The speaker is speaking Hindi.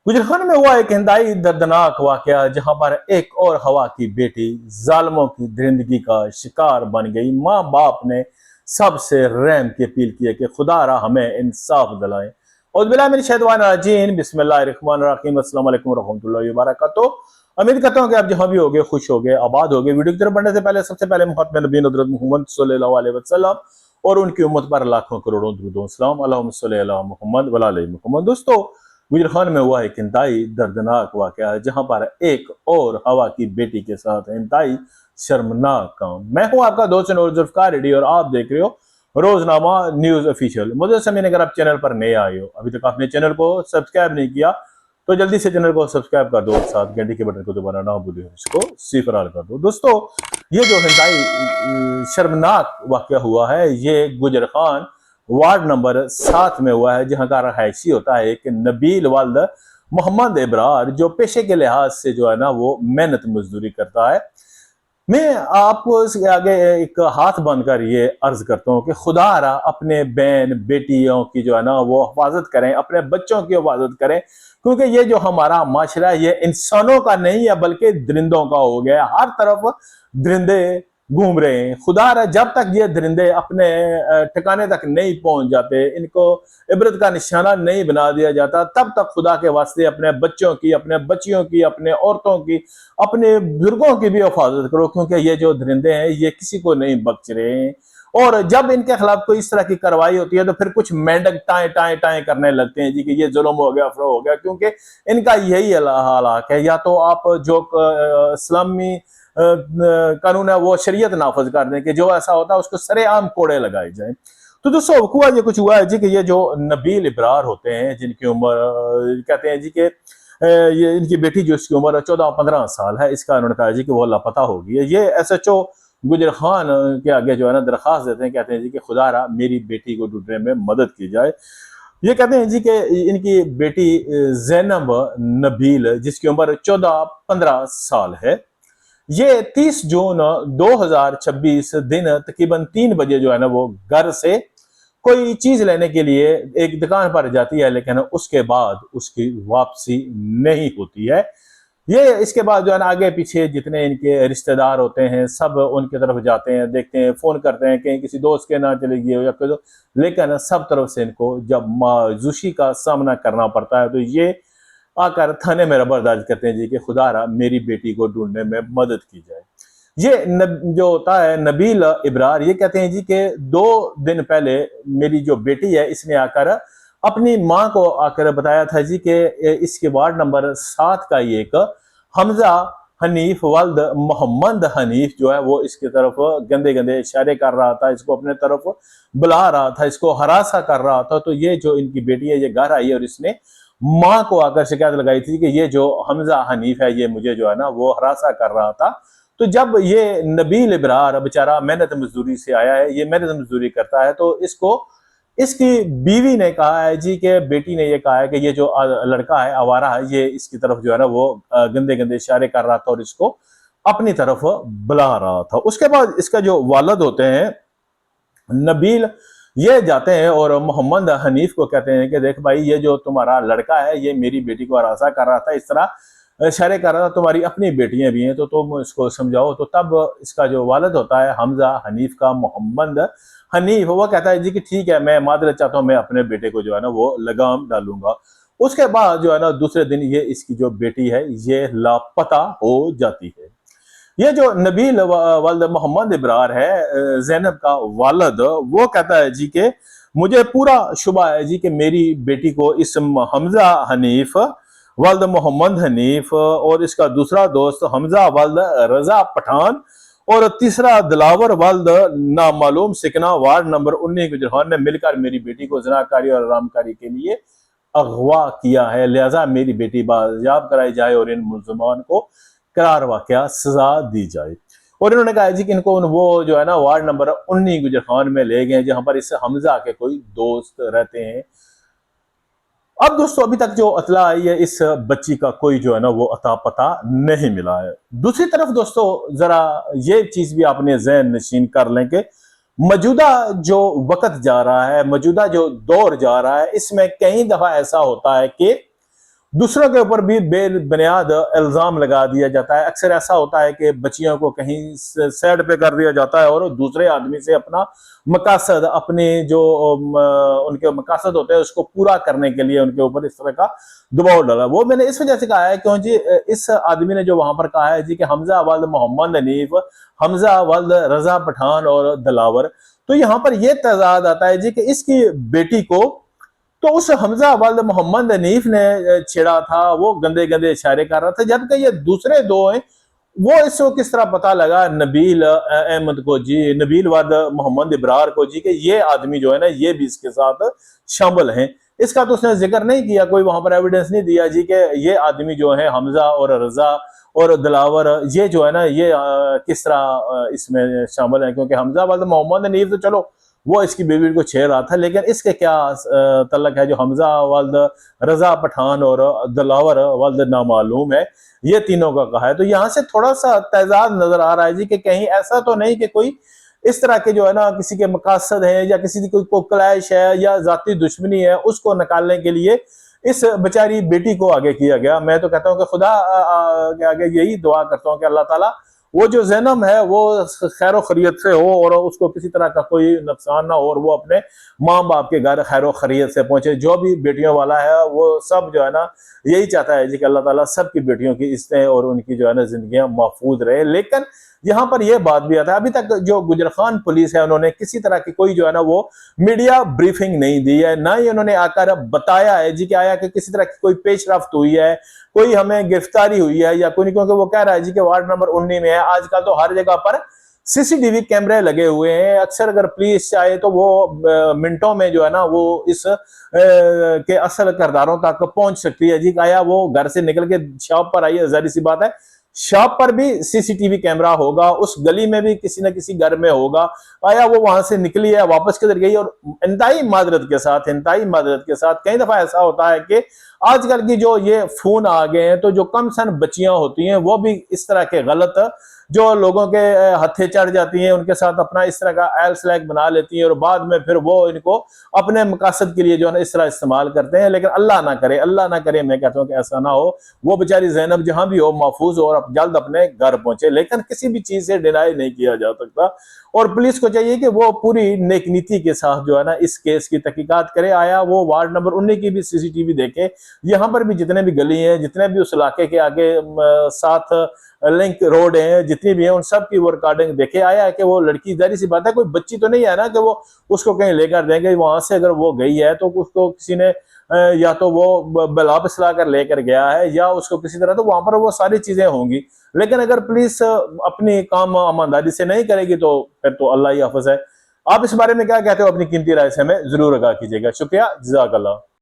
गुजरात में हुआ एक इंतहाई दर्दनाक वाकया जहां पर एक और हवा की बेटी जालिमों की दरिंदगी का शिकार बन गई। माँ बाप ने सबसे रहम की अपील की है कि खुदारा हमें इंसाफ दिलाए। और बिला मेरी शैतान बिस्मिल्लाहिर्रहमानिर्रहीम अस्सलाम वालेकुम रहमतुल्लाहि व बरकातुहू। उम्मीद करता हूँ कि आप जहां भी होगे खुश होगे आबाद होगे। वीडियो की तरफ बढ़ने से पहले सबसे पहले मुहम्मद नबी हज़रत मोहम्मद सल्लल्लाहु अलैहि वसल्लम और उनकी उम्मत पर लाखों करोड़ों दुरूद सलाम अल्लाहुम्मा सल्ली अला मुहम्मद व अला आलि मुहम्मद। दोस्तों, गुजरात में हुआ एक इंतहाई दर्दनाक वाकया है जहां पर एक और हवा की बेटी के साथ इंतहाई शर्मनाक काम। मैं हूं आपका दोस्त जुल्फकार रेड्डी और आप देख रहे हो रोजनामा न्यूज ऑफिशियल। मुझे समय अगर आप चैनल पर नए आए हो, अभी तक आपने चैनल को सब्सक्राइब नहीं किया तो जल्दी से चैनल को सब्सक्राइब कर दो, साथ घंटी के बटन को दबाना ना भूलिए, इसको सिफराल कर दो। दोस्तों, ये जो इंतहाई शर्मनाक वाकया हुआ है ये गुजरात वार्ड नंबर 7 में हुआ है, जहां का रहायशी होता है एक नबील वाल्द मोहम्मद इब्रार, जो पेशे के लिहाज से जो है ना वो मेहनत मजदूरी करता है। मैं आपको इसके आगे एक हाथ बांधकर ये अर्ज करता हूँ कि खुदारा अपने बहन बेटियों की जो है ना वो हिफाजत करें, अपने बच्चों की हिफाजत करें, क्योंकि ये जो हमारा माशरा है ये इंसानों का नहीं है बल्कि दरिंदों का हो गया। हर तरफ दरिंदे घूम रहे हैं। खुदा जब तक ये दरिंदे अपने ठिकाने तक नहीं पहुंच जाते, इनको इबरत का निशाना नहीं बना दिया जाता, तब तक खुदा के वास्ते अपने बच्चों की, अपने बच्चियों की, अपने औरतों की, अपने बुजुर्गों की भी हिफाजत करो, क्योंकि ये जो दरिंदे हैं ये किसी को नहीं बख्श रहे हैं। और जब इनके खिलाफ कोई इस तरह की कार्रवाई होती है तो फिर कुछ मेंढक टाए टाए टाए करने लगते हैं जी कि ये जुल्म हो गया, अफरो हो गया, क्योंकि इनका यही हालात है। या तो आप जो इस्लामी कानून है वो शरीयत नाफज कर दें कि जो ऐसा होता है उसको सरेआम कोड़े लगाए जाए। तो दोस्तों, हुआ ये कुछ हुआ है जी कि ये जो नबील इब्रार होते हैं जिनकी उम्र कहते हैं जी कि ये इनकी बेटी जो इसकी उम्र 14-15 साल है, इसका उन्होंने कहा जी कि वो लापता हो गई है। ये SHO गुजर खान के आगे जो है ना दरखास्त देते हैं, कहते हैं जी कि खुदारा मेरी बेटी को ढूंढने में मदद की जाए। ये कहते हैं जी कि इनकी बेटी जैनब नबील जिसकी उम्र 14-15 साल है, ये 30 जून 2026 दिन तकरीबन 3 बजे जो है ना वो घर से कोई चीज लेने के लिए एक दुकान पर जाती है, लेकिन उसके बाद उसकी वापसी नहीं होती है। ये इसके बाद जो है ना आगे पीछे जितने इनके रिश्तेदार होते हैं सब उनकी तरफ जाते हैं, देखते हैं, फोन करते हैं कि किसी दोस्त के ना चले गए हो या कोई, लेकिन सब तरफ से इनको जब मायूसी का सामना करना पड़ता है तो ये आकर थाने में रबर दर्ज करते हैं जी कि खुदारा मेरी बेटी को ढूंढने में मदद की जाए। ये जो होता है नबील इब्रार, ये कहते हैं जी कि 2 दिन पहले मेरी जो बेटी है इसने आकर अपनी माँ को आकर बताया था जी कि इसके वार्ड नंबर 7 का ही एक हमजा हनीफ वल्द मोहम्मद हनीफ जो है वो इसकी तरफ गंदे गंदे इशारे कर रहा था, इसको अपने तरफ बुला रहा था, इसको हरासा कर रहा था। तो ये जो इनकी बेटी है ये घर आई है और इसने माँ को आकर शिकायत लगाई थी कि ये जो हमजा हनीफ है ये मुझे जो है ना वो हरासा कर रहा था। तो जब ये नबील इब्रार बेचारा मेहनत मजदूरी से आया है, ये मेहनत मजदूरी करता है, तो इसको इसकी बीवी ने कहा है जी के बेटी ने ये कहा है कि ये जो लड़का है आवारा है ये इसकी तरफ जो है ना वो गंदे गंदे इशारे कर रहा था और इसको अपनी तरफ बुला रहा था। उसके बाद इसका जो वालिद होते हैं नबील, ये जाते हैं और मोहम्मद हनीफ को कहते हैं कि देख भाई, ये जो तुम्हारा लड़का है ये मेरी बेटी को हरासा कर रहा था, इस तरह इशारे कर रहा था, तुम्हारी अपनी बेटियां भी हैं तो तुम इसको समझाओ। तो तब इसका जो वालिद होता है हमजा हनीफ का मोहम्मद हनीफ, वो कहता है जी कि ठीक है, मैं मादरत चाहता हूँ, मैं अपने बेटे को जो है ना वो लगाम डालूंगा। उसके बाद जो है ना दूसरे दिन ये इसकी जो बेटी है ये लापता हो जाती है। ये जो नबील वालिद मोहम्मद इब्रार है जैनब का वालिद, वो कहता है जी के मुझे पूरा शुबा है जी कि मेरी बेटी को इस हमजा हनीफ वालिद मोहम्मद हनीफ और इसका दूसरा दोस्त हमजा वालिद रजा पठान और तीसरा दिलावर वालिद नामालूम सिकना वार्ड नंबर 19 गुजरात ने मिलकर मेरी बेटी को जनाकारी और आरामकारी के लिए अगवा किया है। लिहाजा मेरी बेटी बाजियाब कराई जाए और इन मुल्जिमान को करार वाकया सजा दी जाए। और इन्होंने कहा जी कि इनको वो जो है ना वार्ड नंबर 19 गुजरात में ले गए जहां पर इस हमजा के कोई दोस्त रहते हैं। अब दोस्तों, अभी तक जो अतला आई है इस बच्ची का कोई जो है ना वो अता पता नहीं मिला है। दूसरी तरफ दोस्तों, जरा ये चीज भी आपने ज़हन नशीन कर लें कि मौजूदा जो वक्त जा रहा है, मौजूदा जो दौर जा रहा है, इसमें कई दफा ऐसा होता है कि दूसरों के ऊपर भी बेबुनियाद इल्जाम लगा दिया जाता है। अक्सर ऐसा होता है कि बच्चियों को कहीं साइड पे कर दिया जाता है और दूसरे आदमी से अपना मकासद, अपने जो उनके मकासद होते हैं उसको पूरा करने के लिए उनके ऊपर इस तरह का दबाव डाला। वो मैंने इस वजह से कहा है क्यों जी, इस आदमी ने जो वहां पर कहा है जी कि हमजा वल्द मोहम्मद हनीफ, हमजा वल्द रजा पठान और दिलावर, तो यहाँ पर यह तजाद आता है जी कि इसकी बेटी को तो उस हमजा वल्द मोहम्मद हनीफ ने छेड़ा था, वो गंदे गंदे इशारे कर रहा था, जबकि ये दूसरे दो हैं वो इसको किस तरह पता लगा नबील अहमद को जी, नबील वद मोहम्मद इब्रार को जी, कि ये आदमी जो है ना ये भी इसके साथ शामिल हैं। इसका तो उसने जिक्र नहीं किया, कोई वहां पर एविडेंस नहीं दिया जी कि ये आदमी जो है हमजा और रजा और दिलावर ये जो है ना ये किस तरह इसमें शामिल है, क्योंकि हमजा वल्द मोहम्मद हनीफ तो चलो वो इसकी बेबी को छेड़ रहा था, लेकिन इसके क्या तल्लक है जो हमजा वल्द रजा पठान और दिलावर वल्द नामालूम है, ये तीनों का कहा है। तो यहाँ से थोड़ा सा तेजाब नजर आ रहा है जी कि कहीं ऐसा तो नहीं कि कोई इस तरह के जो है ना किसी के मकासद है या किसी की कोई क्लैश है या जाती दुश्मनी है, उसको निकालने के लिए इस बेचारी बेटी को आगे किया गया। मैं तो कहता हूँ कि खुदा के आगे यही दुआ करता हूँ कि अल्लाह ताला वो जो जैनब है वो खैर खैरियत से हो और उसको किसी तरह का कोई नुकसान ना हो और वो अपने माँ बाप के घर खैर खैरियत से पहुंचे। जो भी बेटियों वाला है वो सब जो है ना यही चाहता है जी कि अल्लाह ताला सबकी बेटियों की इज्जतें और उनकी जो है ना जिंदगियां महफूज रहे। लेकिन यहाँ पर यह बात भी आता है, अभी तक जो गुजरखान पुलिस है उन्होंने किसी तरह की कोई जो है ना वो मीडिया ब्रीफिंग नहीं दी है, ना ही उन्होंने आकर बताया है जी कि आया कि किसी तरह की कोई पेशरफ्त हुई है, कोई हमें गिरफ्तारी हुई है या कोई नहीं, क्योंकि वो कह रहा है जी कि वार्ड नंबर 19 में है। आजकल तो हर जगह पर सीसीटीवी कैमरे लगे हुए हैं, अक्सर अगर पुलिस चाहे तो वो मिनटों में जो है ना वो इस के असल किरदारों तक पहुंच सकती है जी। आया वो घर से निकल के शॉप पर आई है, जाहिर सी बात है शॉप पर भी सीसीटीवी कैमरा होगा, उस गली में भी किसी न किसी घर में होगा। आया वो वहां से निकली है, वापस किधर गई, और इंतहाई मादरत के साथ कई दफा ऐसा होता है कि आजकल की जो ये फोन आ गए हैं तो जो कम सन बच्चियां होती हैं वो भी इस तरह के गलत जो लोगों के हथे चढ़ जाती हैं उनके साथ अपना इस तरह का एल स्लैग बना लेती हैं और बाद में फिर वो इनको अपने मकासद के लिए जो है ना इस तरह इस्तेमाल करते हैं। लेकिन अल्लाह ना करे, अल्लाह ना करे, मैं कहता हूँ कि ऐसा ना हो, वो बेचारी जैनब जहां भी हो महफूज हो और जल्द अपने घर पहुंचे। लेकिन किसी भी चीज से डिनाई नहीं किया जा सकता और पुलिस को चाहिए कि वो पूरी नेक नीति के साथ जो है ना इस केस की तहकीकात करे। आया वो वार्ड नंबर 19 की भी सीसीटीवी देखे, यहाँ पर भी जितने भी गली हैं, जितने भी उस इलाके के आगे साथ लिंक रोड है, जितनी भी है उन सब की वो रिकॉर्डिंग देखे। आया है कि वो लड़की, जारी सी बात है कोई बच्ची तो नहीं है ना कि वो उसको कहीं लेकर देंगे। वहां से अगर वो गई है तो उसको किसी ने या तो वो बला पिसला कर लेकर गया है या उसको किसी तरह, तो वहां पर वो सारी चीजें होंगी। लेकिन अगर पुलिस अपनी काम ईमानदारी से नहीं करेगी तो फिर तो अल्लाह ही हाफिज है। आप इस बारे में क्या कहते हो? अपनी कीमती राय से हमें जरूर आगाह कीजिएगा। शुक्रिया, जज़ाकल्लाह।